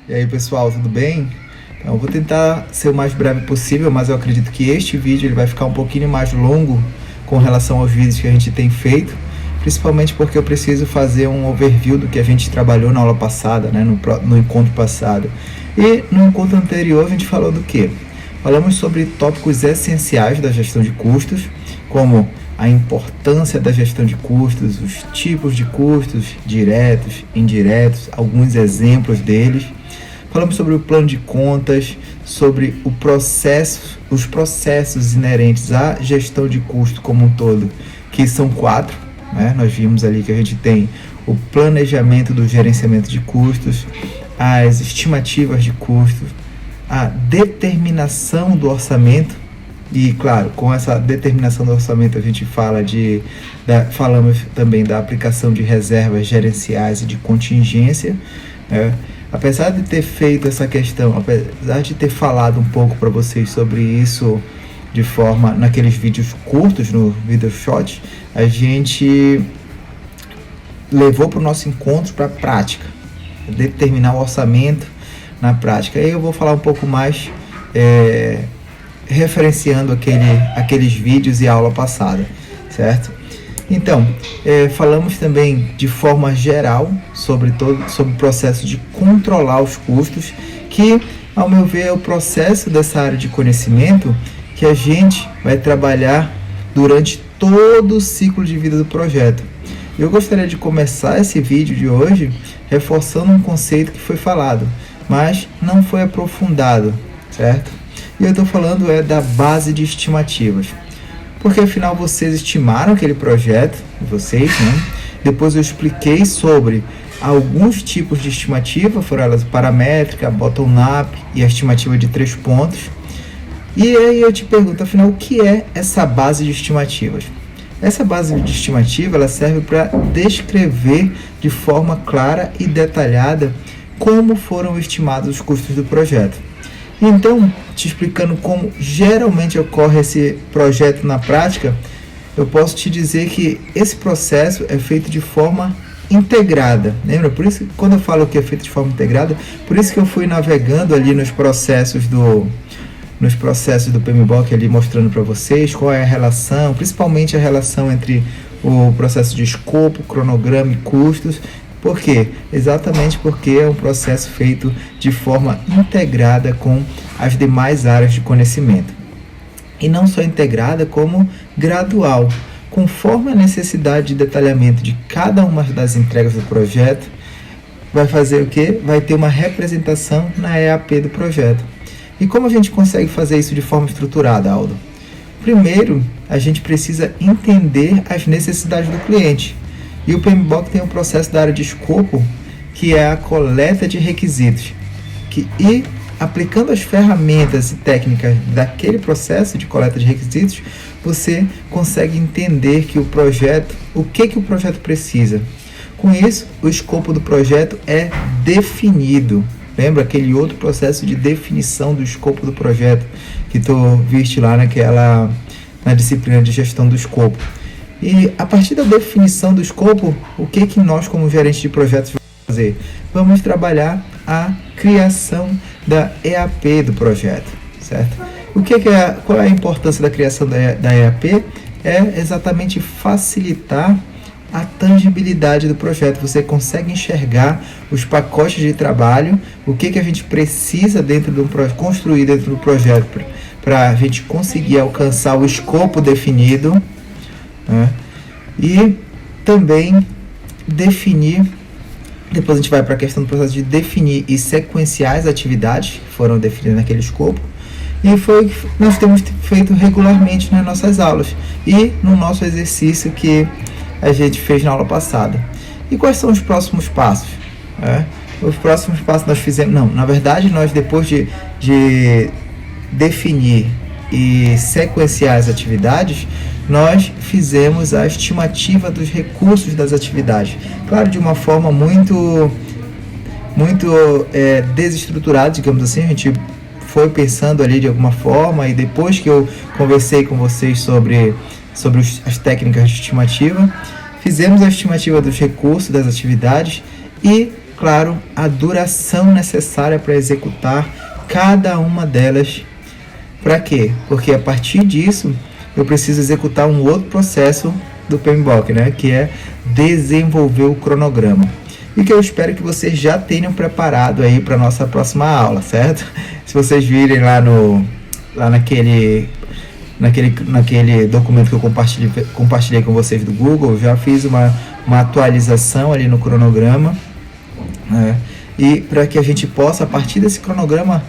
E aí pessoal, tudo bem? Então, eu vou tentar ser o mais breve possível, mas eu acredito que este vídeo ele vai ficar um pouquinho mais longo com relação aos vídeos que a gente tem feito, principalmente porque eu preciso fazer um overview do que a gente trabalhou na aula passada, né, no encontro passado. E no encontro anterior a gente falou do quê? Falamos sobre tópicos essenciais da gestão de custos, como a importância da gestão de custos, os tipos de custos, diretos, indiretos, alguns exemplos deles. Falamos sobre o plano de contas, sobre os processos inerentes à gestão de custo como um todo, que são 4, né? Nós vimos ali que a gente tem o planejamento do gerenciamento de custos, as estimativas de custos, a determinação do orçamento. E claro, com essa determinação do orçamento a gente falamos também da aplicação de reservas gerenciais e de contingência, né? Apesar de ter feito essa questão, apesar de ter falado um pouco para vocês sobre isso de forma naqueles vídeos curtos, no video shot, a gente levou para o nosso encontro para a prática, determinar o orçamento na prática. Aí eu vou falar um pouco mais referenciando aqueles vídeos e a aula passada, certo? Então, falamos também de forma geral sobre o processo de controlar os custos, que, ao meu ver, é o processo dessa área de conhecimento que a gente vai trabalhar durante todo o ciclo de vida do projeto. Eu gostaria de começar esse vídeo de hoje reforçando um conceito que foi falado, mas não foi aprofundado, certo? E eu estou falando da base de estimativas. Porque afinal vocês estimaram aquele projeto, né? Depois eu expliquei sobre alguns tipos de estimativa, foram elas paramétrica, bottom-up e a estimativa de 3 pontos. E aí eu te pergunto, afinal, o que é essa base de estimativas? Essa base de estimativa ela serve para descrever de forma clara e detalhada como foram estimados os custos do projeto. Então, te explicando como geralmente ocorre esse projeto na prática, eu posso te dizer que esse processo é feito de forma integrada. Lembra? Por isso, quando eu falo que é feito de forma integrada, por isso que eu fui navegando ali nos processos do PMBOK ali mostrando para vocês qual é a relação, principalmente a relação entre o processo de escopo, cronograma e custos. Por quê? Exatamente porque é um processo feito de forma integrada com as demais áreas de conhecimento. E não só integrada, como gradual. Conforme a necessidade de detalhamento de cada uma das entregas do projeto, vai fazer o quê? Vai ter uma representação na EAP do projeto. E como a gente consegue fazer isso de forma estruturada, Aldo? Primeiro, a gente precisa entender as necessidades do cliente. E o PMBOK tem um processo da área de escopo, que é a coleta de requisitos. E aplicando as ferramentas e técnicas daquele processo de coleta de requisitos, você consegue entender que o que o projeto precisa. Com isso, o escopo do projeto é definido. Lembra aquele outro processo de definição do escopo do projeto que tu viste lá na disciplina de gestão do escopo. E a partir da definição do escopo, o que nós como gerentes de projetos vamos fazer? Vamos trabalhar a criação da EAP do projeto, certo? Qual é a importância da criação da EAP? É exatamente facilitar a tangibilidade do projeto. Você consegue enxergar os pacotes de trabalho, o que a gente precisa construir dentro do projeto para a gente conseguir alcançar o escopo definido, né? E também definir, depois a gente vai para a questão do processo de definir e sequenciar as atividades que foram definidas naquele escopo, e foi o que nós temos feito regularmente nas nossas aulas e no nosso exercício que a gente fez na aula passada. E quais são os próximos passos? Os próximos passos nós fizemos, nós depois de definir e sequenciar as atividades, nós fizemos a estimativa dos recursos das atividades. Claro, de uma forma muito desestruturada, digamos assim. A gente foi pensando ali de alguma forma, e depois que eu conversei com vocês sobre as técnicas de estimativa, fizemos a estimativa dos recursos das atividades e claro, a duração necessária para executar cada uma delas. Para quê? Porque a partir disso eu preciso executar um outro processo do PMBOK, né? Que é desenvolver o cronograma. E que eu espero que vocês já tenham preparado aí para nossa próxima aula, certo? Se vocês virem lá naquele documento que eu compartilhei com vocês do Google, eu já fiz uma atualização ali no cronograma, né? E para que a gente possa, a partir desse cronograma,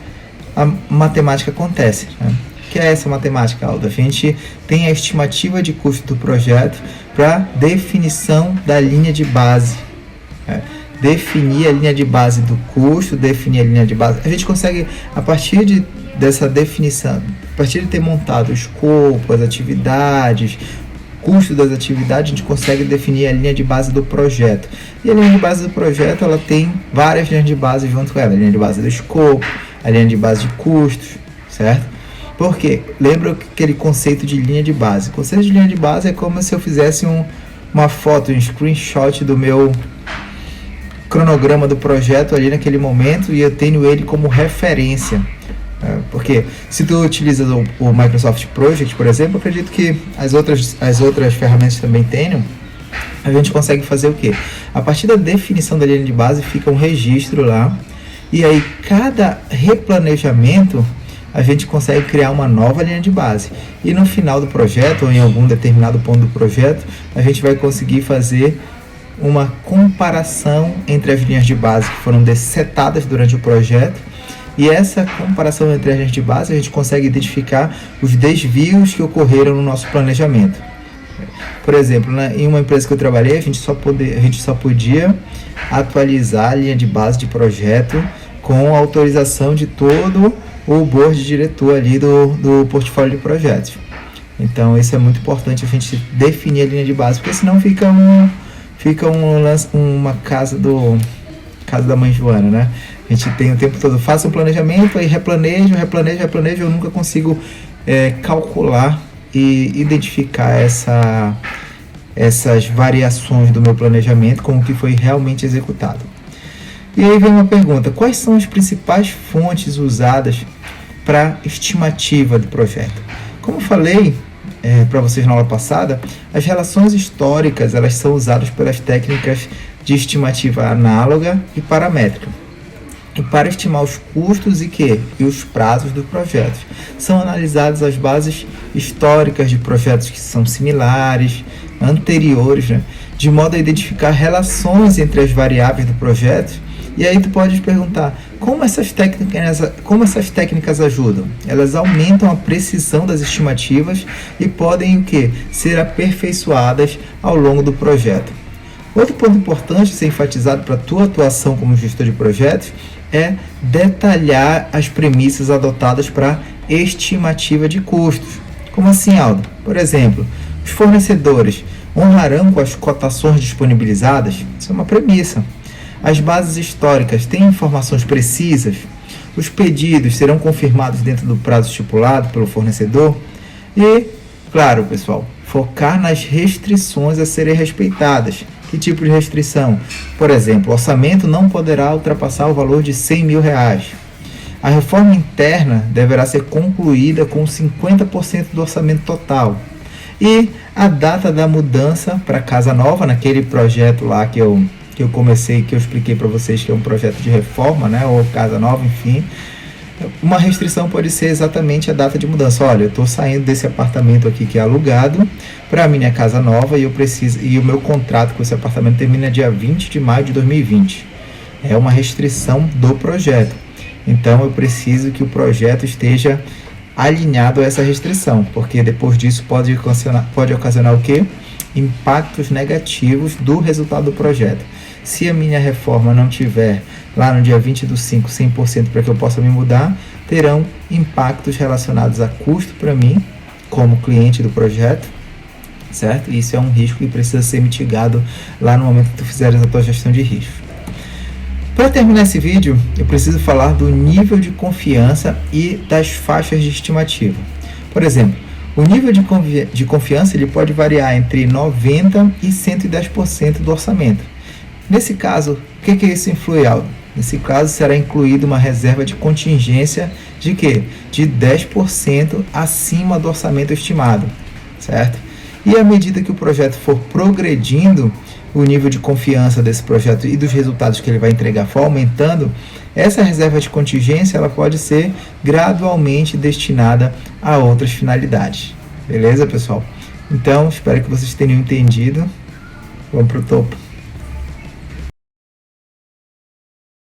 a matemática acontece, né? Que é essa matemática, Aldo? A gente tem a estimativa de custo do projeto para definição da linha de base, né? Definir a linha de base do custo, definir a linha de base. A gente consegue, a partir dessa definição, a partir de ter montado o escopo, as atividades, custo das atividades, a gente consegue definir a linha de base do projeto. E a linha de base do projeto, ela tem várias linhas de base junto com ela. A linha de base do escopo, a linha de base de custos, certo? Porque lembra aquele conceito de linha de base. O conceito de linha de base é como se eu fizesse uma foto, um screenshot do meu cronograma do projeto ali naquele momento e eu tenho ele como referência. Porque se tu utiliza o Microsoft Project, por exemplo, eu acredito que as outras ferramentas também tenham. A gente consegue fazer o quê? A partir da definição da linha de base fica um registro lá, e aí cada replanejamento a gente consegue criar uma nova linha de base, e no final do projeto ou em algum determinado ponto do projeto a gente vai conseguir fazer uma comparação entre as linhas de base que foram setadas durante o projeto. E essa comparação entre as linhas de base, a gente consegue identificar os desvios que ocorreram no nosso planejamento. Por exemplo, em uma empresa que eu trabalhei, a gente só podia atualizar a linha de base de projeto com a autorização de todo o board diretor ali do portfólio de projetos. Então, isso é muito importante, a gente definir a linha de base, porque senão fica uma casa da mãe Joana, né? A gente tem o tempo todo, faço um planejamento, aí replanejo, eu nunca consigo calcular e identificar essas variações do meu planejamento com o que foi realmente executado. E aí vem uma pergunta: quais são as principais fontes usadas para estimativa do projeto? Como eu falei para vocês na aula passada, as relações históricas elas são usadas pelas técnicas de estimativa análoga e paramétrica. E para estimar os custos e os prazos dos projetos, são analisadas as bases históricas de projetos que são similares, anteriores, né? De modo a identificar relações entre as variáveis do projeto. E aí tu pode perguntar, como essas técnicas ajudam? Elas aumentam a precisão das estimativas e podem ser aperfeiçoadas ao longo do projeto. Outro ponto importante a ser enfatizado para a tua atuação como gestor de projetos é detalhar as premissas adotadas para estimativa de custos. Como assim, Aldo? Por exemplo, os fornecedores honrarão com as cotações disponibilizadas? Isso é uma premissa. As bases históricas têm informações precisas? Os pedidos serão confirmados dentro do prazo estipulado pelo fornecedor? E, claro, pessoal, focar nas restrições a serem respeitadas. Que tipo de restrição? Por exemplo, o orçamento não poderá ultrapassar o valor de R$100 mil. A reforma interna deverá ser concluída com 50% do orçamento total. E a data da mudança para casa nova, naquele projeto lá que eu expliquei para vocês que é um projeto de reforma, né, ou casa nova, enfim. Uma restrição pode ser exatamente a data de mudança. Olha, eu estou saindo desse apartamento aqui que é alugado para a minha casa nova e o meu contrato com esse apartamento termina dia 20 de maio de 2020. É uma restrição do projeto. Então eu preciso que o projeto esteja alinhado a essa restrição, porque depois disso pode ocasionar o quê? Impactos negativos do resultado do projeto. Se a minha reforma não tiver lá no dia 20/5, 100% para que eu possa me mudar, terão impactos relacionados a custo para mim, como cliente do projeto, certo? Isso é um risco que precisa ser mitigado lá no momento que tu fizeres a tua gestão de risco. Para terminar esse vídeo, eu preciso falar do nível de confiança e das faixas de estimativa. Por exemplo, o nível de confiança ele pode variar entre 90% e 110% do orçamento. Nesse caso que isso influi, Aldo? Nesse caso, será incluída uma reserva de contingência de quê? De 10% acima do orçamento estimado, certo? E à medida que o projeto for progredindo, o nível de confiança desse projeto e dos resultados que ele vai entregar for aumentando, essa reserva de contingência ela pode ser gradualmente destinada a outras finalidades. Beleza, pessoal? Então, espero que vocês tenham entendido. Vamos para o topo.